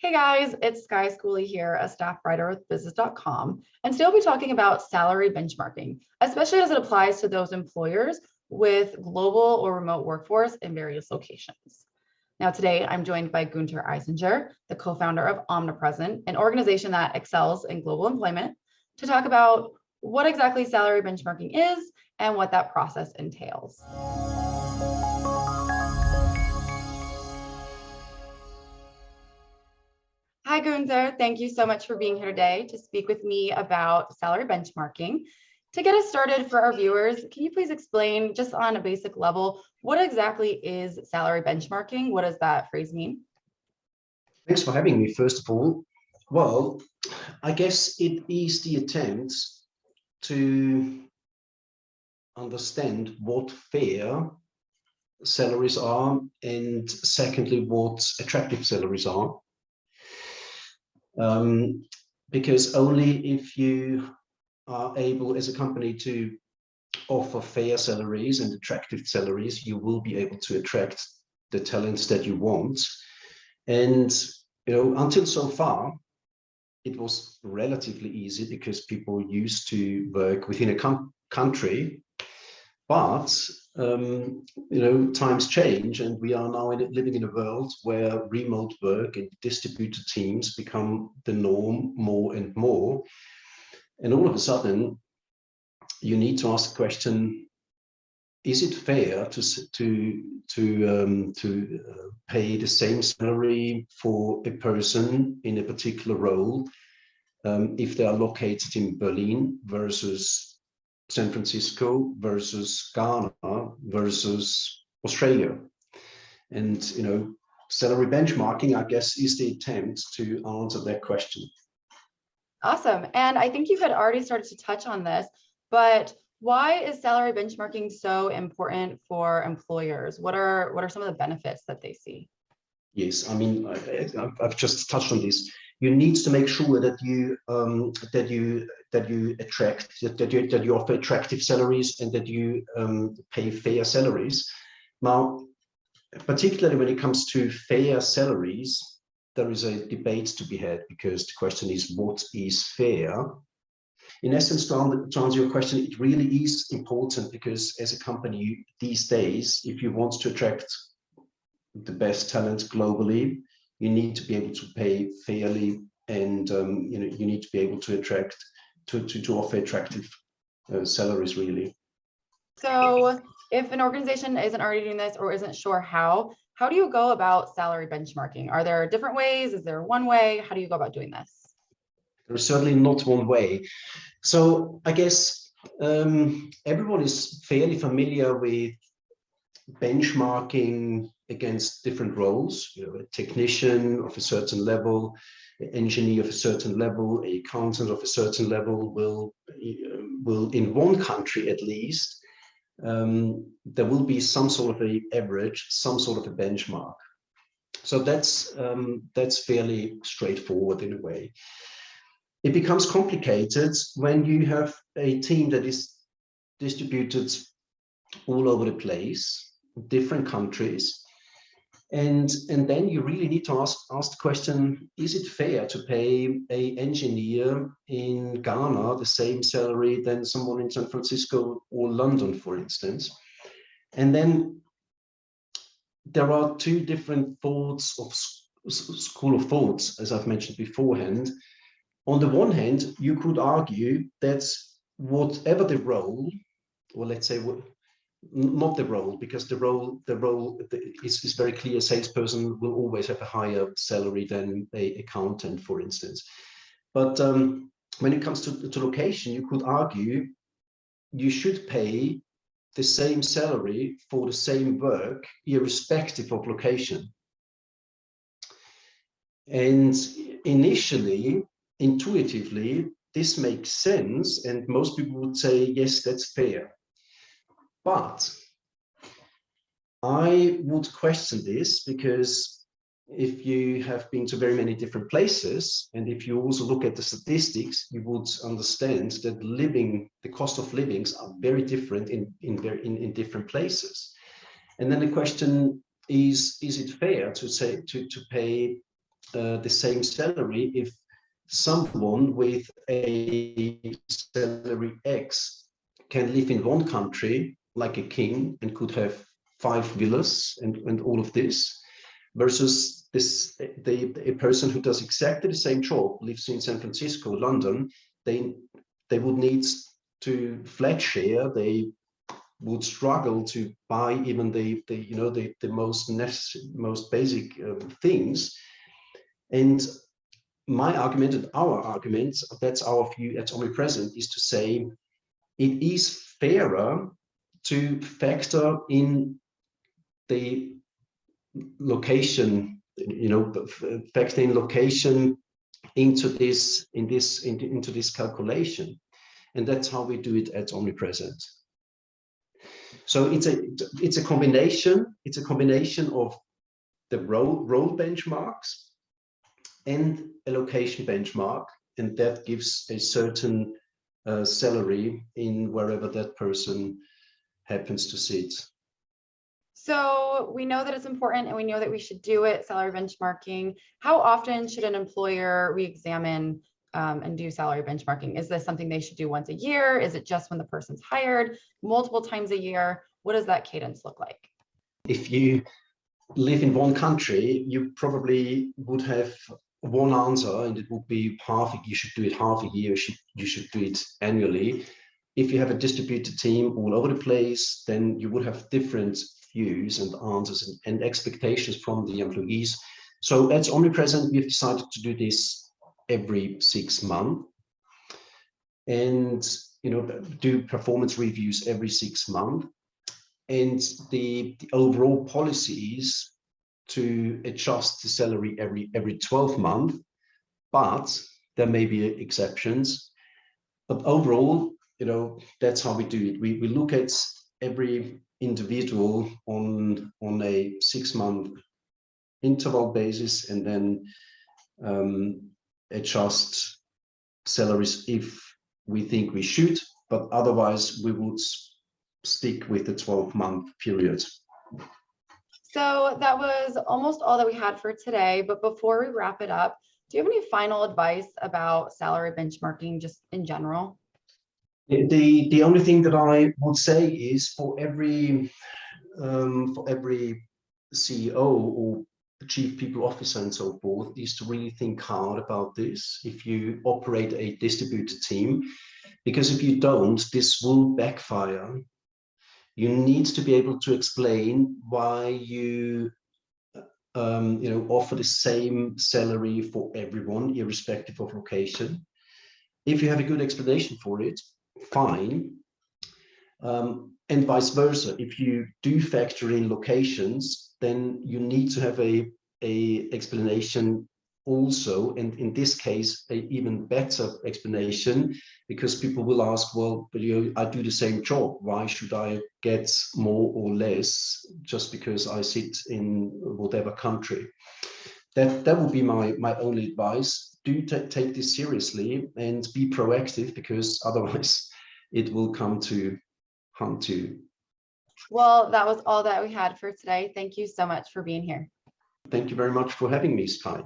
Hey guys, it's Skye Schooley here, a staff writer with business.com, and today we'll be talking about salary benchmarking, especially as it applies to those employers with global or remote workforce in various locations. Now, today I'm joined by Guenther Eisinger, the co-founder of Omnipresent, an organization that excels in global employment, to talk about what exactly salary benchmarking is and what that process entails. Hi, Guenther. Thank you so much for being here today to speak with me about salary benchmarking. To get us started for our viewers, can you please explain just on a basic level, what exactly is salary benchmarking? What does that phrase mean? Thanks for having me, first of all. Well, I guess it is the attempt to understand what fair salaries are, and secondly, what attractive salaries are. Because only if you are able as a company to offer fair salaries and attractive salaries, you will be able to attract the talents that you want. And until so far, it was relatively easy because people used to work within a country. But times change, and we are now living in a world where remote work and distributed teams become the norm more and more. And all of a sudden, you need to ask the question: is it fair to pay the same salary for a person in a particular role if they are located in Berlin versus San Francisco versus Ghana versus Australia? And salary benchmarking, I guess, is the attempt to answer that question. Awesome. And I think you had already started to touch on this, but why is salary benchmarking so important for employers? What are some of the benefits that they see? Yes, I mean, I've just touched on this. You need to make sure that you offer attractive salaries and that you pay fair salaries. Now, particularly when it comes to fair salaries, there is a debate to be had, because the question is, what is fair? In essence, to answer your question, it really is important, because as a company these days, if you want to attract the best talent globally, you need to be able to pay fairly, and you need to be able to attract to offer attractive salaries, really. So if an organization isn't already doing this or isn't sure how do you go about salary benchmarking? Are there different ways? Is there one way? How do you go about doing this? There's certainly not one way. So I guess everyone is fairly familiar with benchmarking against different roles. A technician of a certain level, an engineer of a certain level, an accountant of a certain level will in one country at least, there will be some sort of an average, some sort of a benchmark. So that's fairly straightforward in a way. It becomes complicated when you have a team that is distributed all over the place, different countries, and then you really need to ask the question: is it fair to pay an engineer in Ghana the same salary than someone in San Francisco or London, for instance? And then there are two different thoughts of school of thoughts, as I've mentioned beforehand. On the one hand, you could argue that whatever the role, or let's say not the role, because the role is very clear. A salesperson will always have a higher salary than an accountant, for instance. But when it comes to location, you could argue you should pay the same salary for the same work, irrespective of location. And initially, intuitively, this makes sense, and most people would say, yes, that's fair. But I would question this, because if you have been to very many different places, and if you also look at the statistics, you would understand that the cost of livings are very different in different places. And then the question is it fair to pay the same salary if someone with a salary X can live in one country like a king and could have 5 villas and all of this, versus a person who does exactly the same job, lives in San Francisco, London. They would need to flat share. They would struggle to buy even the most basic things. And my argument and our argument, that's our view at Omnipresent, is to say it is fairer to factor in the location, factor in location into this calculation, and that's how we do it at Omnipresent. So it's a combination of the role benchmarks and a location benchmark, and that gives a certain salary in wherever that person happens to sit. So we know that it's important and we know that we should do it, salary benchmarking. How often should an employer re-examine and do salary benchmarking? Is this something they should do once a year? Is it just when the person's hired, multiple times a year? What does that cadence look like? If you live in one country, you probably would have one answer, and it would be you should do it half a year, you should do it annually. If you have a distributed team all over the place, then you would have different views and answers and expectations from the employees. So at Omnipresent, we've decided to do this every 6 months, and do performance reviews every 6 months. And the overall policy is to adjust the salary every 12 months, but there may be exceptions. But overall, that's how we do it. We look at every individual on a 6-month interval basis, and then adjust salaries if we think we should, but otherwise we would stick with the 12-month period. So that was almost all that we had for today, but before we wrap it up, do you have any final advice about salary benchmarking just in general? The only thing that I would say is for every CEO or chief people officer and so forth, is to really think hard about this if you operate a distributed team, because if you don't, this will backfire. You need to be able to explain why you offer the same salary for everyone, irrespective of location. If you have a good explanation for it, fine. And vice versa. If you do factor in locations, then you need to have a explanation also, and in this case, a even better explanation, because people will ask, well, but I do the same job. Why should I get more or less just because I sit in whatever country? That would be my only advice. Do take this seriously and be proactive, because otherwise it will come to hunt you. Well, that was all that we had for today. Thank you so much for being here. Thank you very much for having me, Skye.